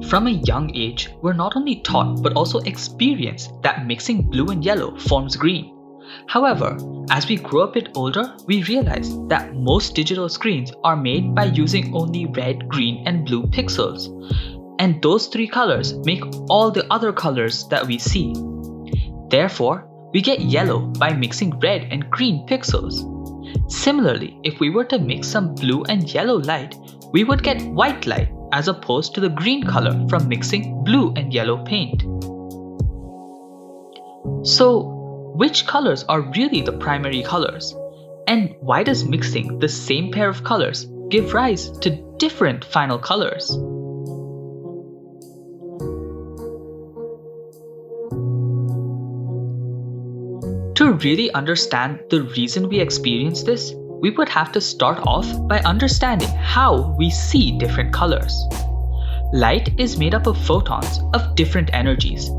From a young age, we're not only taught but also experience that mixing blue and yellow forms green. However, as we grow a bit older, we realize that most digital screens are made by using only red, green, and blue pixels. And those three colors make all the other colors that we see. Therefore, we get yellow by mixing red and green pixels. Similarly, if we were to mix some blue and yellow light, we would get white light as opposed to the green color from mixing blue and yellow paint. So, which colors are really the primary colors? And why does mixing the same pair of colors give rise to different final colors? To really understand the reason we experience this, we would have to start off by understanding how we see different colors. Light is made up of photons of different energies.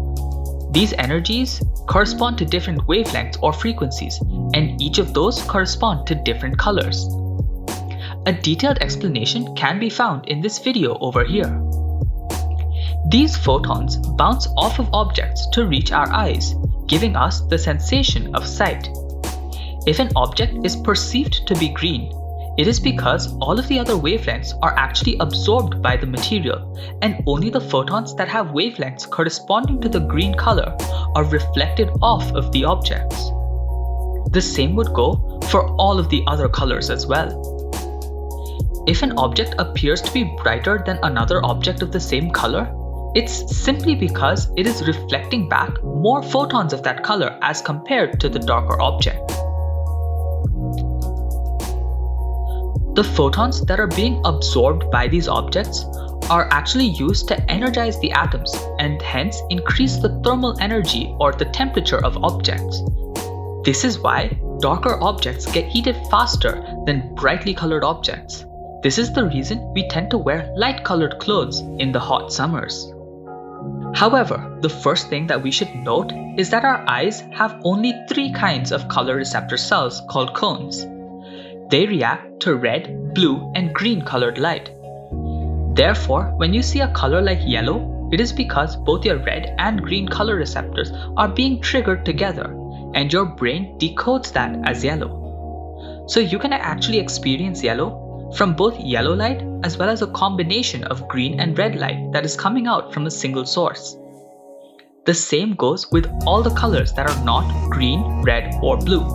These energies correspond to different wavelengths or frequencies, and each of those correspond to different colors. A detailed explanation can be found in this video over here. These photons bounce off of objects to reach our eyes, giving us the sensation of sight. If an object is perceived to be green, it is because all of the other wavelengths are actually absorbed by the material, and only the photons that have wavelengths corresponding to the green color are reflected off of the objects. The same would go for all of the other colors as well. If an object appears to be brighter than another object of the same color, it's simply because it is reflecting back more photons of that color as compared to the darker object. The photons that are being absorbed by these objects are actually used to energize the atoms and hence increase the thermal energy or the temperature of objects. This is why darker objects get heated faster than brightly colored objects. This is the reason we tend to wear light-colored clothes in the hot summers. However, the first thing that we should note is that our eyes have only three kinds of color receptor cells called cones. They react to red, blue, and green colored light. Therefore, when you see a color like yellow, it is because both your red and green color receptors are being triggered together, and your brain decodes that as yellow. So you can actually experience yellow from both yellow light as well as a combination of green and red light that is coming out from a single source. The same goes with all the colors that are not green, red, or blue.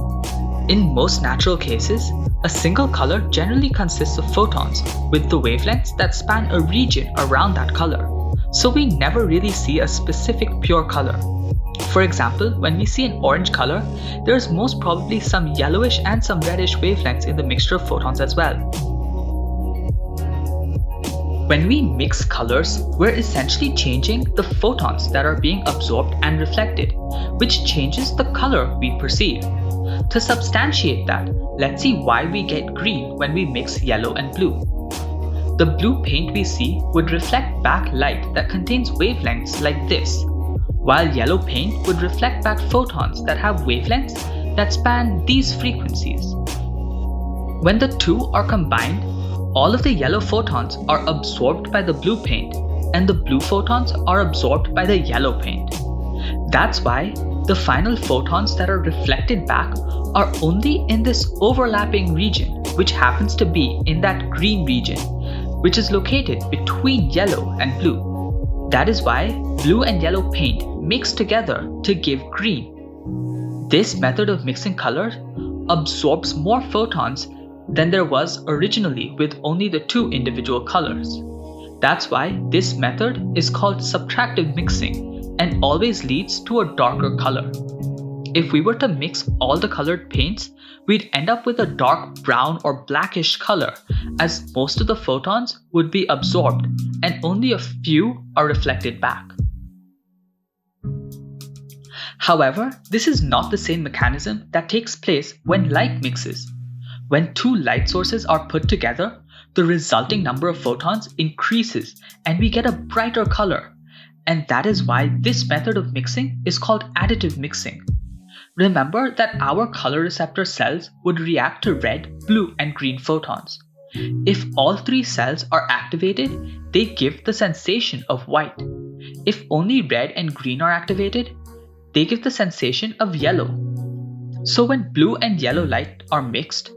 In most natural cases, a single color generally consists of photons with the wavelengths that span a region around that color, so we never really see a specific pure color. For example, when we see an orange color, there is most probably some yellowish and some reddish wavelengths in the mixture of photons as well. When we mix colors, we're essentially changing the photons that are being absorbed and reflected, which changes the color we perceive. To substantiate that, let's see why we get green when we mix yellow and blue. The blue paint we see would reflect back light that contains wavelengths like this, while yellow paint would reflect back photons that have wavelengths that span these frequencies. When the two are combined, all of the yellow photons are absorbed by the blue paint, and the blue photons are absorbed by the yellow paint. That's why the final photons that are reflected back are only in this overlapping region, which happens to be in that green region, which is located between yellow and blue. That is why blue and yellow paint mix together to give green. This method of mixing colors absorbs more photons than there was originally with only the two individual colors. That's why this method is called subtractive mixing and always leads to a darker color. If we were to mix all the colored paints, we'd end up with a dark brown or blackish color, as most of the photons would be absorbed and only a few are reflected back. However, this is not the same mechanism that takes place when light mixes. When two light sources are put together, the resulting number of photons increases and we get a brighter color. And that is why this method of mixing is called additive mixing. Remember that our color receptor cells would react to red, blue, and green photons. If all three cells are activated, they give the sensation of white. If only red and green are activated, they give the sensation of yellow. So when blue and yellow light are mixed,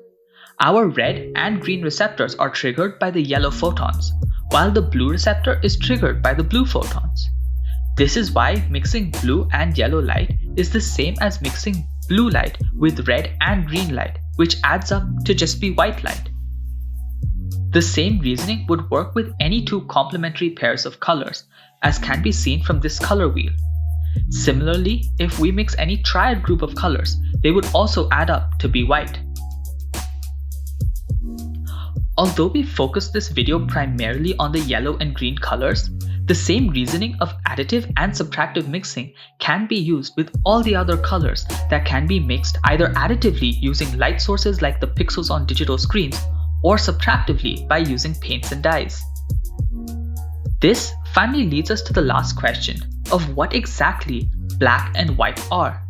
our red and green receptors are triggered by the yellow photons, while the blue receptor is triggered by the blue photons. This is why mixing blue and yellow light is the same as mixing blue light with red and green light, which adds up to just be white light. The same reasoning would work with any two complementary pairs of colors, as can be seen from this color wheel. Similarly, if we mix any triad group of colors, they would also add up to be white. Although we focused this video primarily on the yellow and green colors, the same reasoning of additive and subtractive mixing can be used with all the other colors that can be mixed either additively using light sources like the pixels on digital screens, or subtractively by using paints and dyes. This finally leads us to the last question of what exactly black and white are.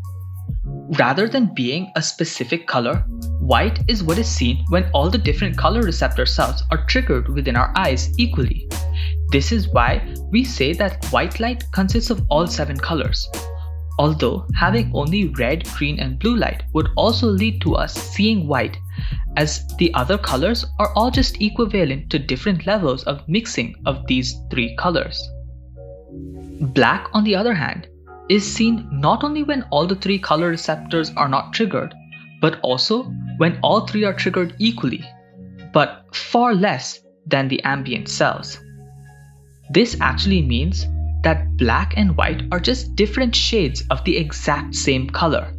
Rather than being a specific color, white is what is seen when all the different color receptor cells are triggered within our eyes equally. This is why we say that white light consists of all 7 colors. Although having only red, green and blue light would also lead to us seeing white, as the other colors are all just equivalent to different levels of mixing of these 3 colors. Black, on the other hand, is seen not only when all the 3 color receptors are not triggered, but also when all 3 are triggered equally, but far less than the ambient cells. This actually means that black and white are just different shades of the exact same color.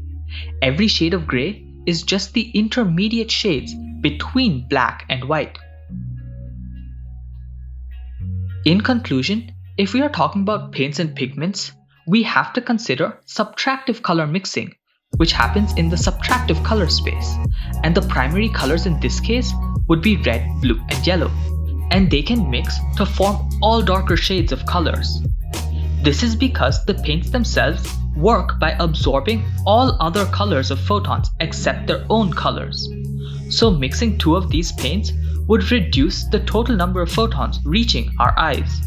Every shade of gray is just the intermediate shades between black and white. In conclusion, if we are talking about paints and pigments, we have to consider subtractive color mixing, which happens in the subtractive color space, and the primary colors in this case would be red, blue and yellow, and they can mix to form all darker shades of colors. This is because the paints themselves work by absorbing all other colors of photons except their own colors. So mixing 2 of these paints would reduce the total number of photons reaching our eyes.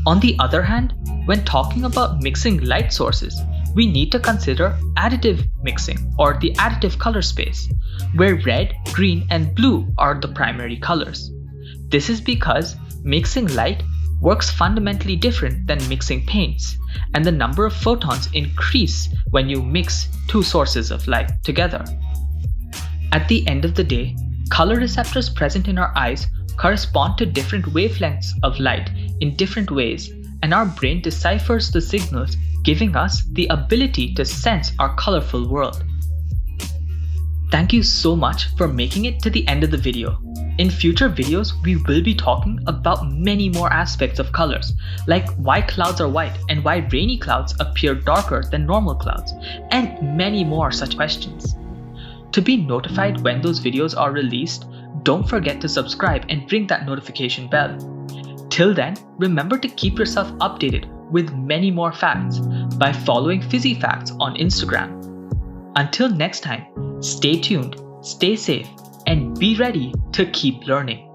On the other hand, when talking about mixing light sources, we need to consider additive mixing, or the additive color space, where red, green and blue are the primary colors. This is because mixing light works fundamentally different than mixing paints, and the number of photons increase when you mix 2 sources of light together. At the end of the day, color receptors present in our eyes correspond to different wavelengths of light in different ways, and our brain deciphers the signals, giving us the ability to sense our colorful world. Thank you so much for making it to the end of the video. In future videos, we will be talking about many more aspects of colors, like why clouds are white and why rainy clouds appear darker than normal clouds, and many more such questions. To be notified when those videos are released, don't forget to subscribe and ring that notification bell. Till then, remember to keep yourself updated with many more facts by following PhysiFacts on Instagram. Until next time, stay tuned, stay safe, and be ready to keep learning.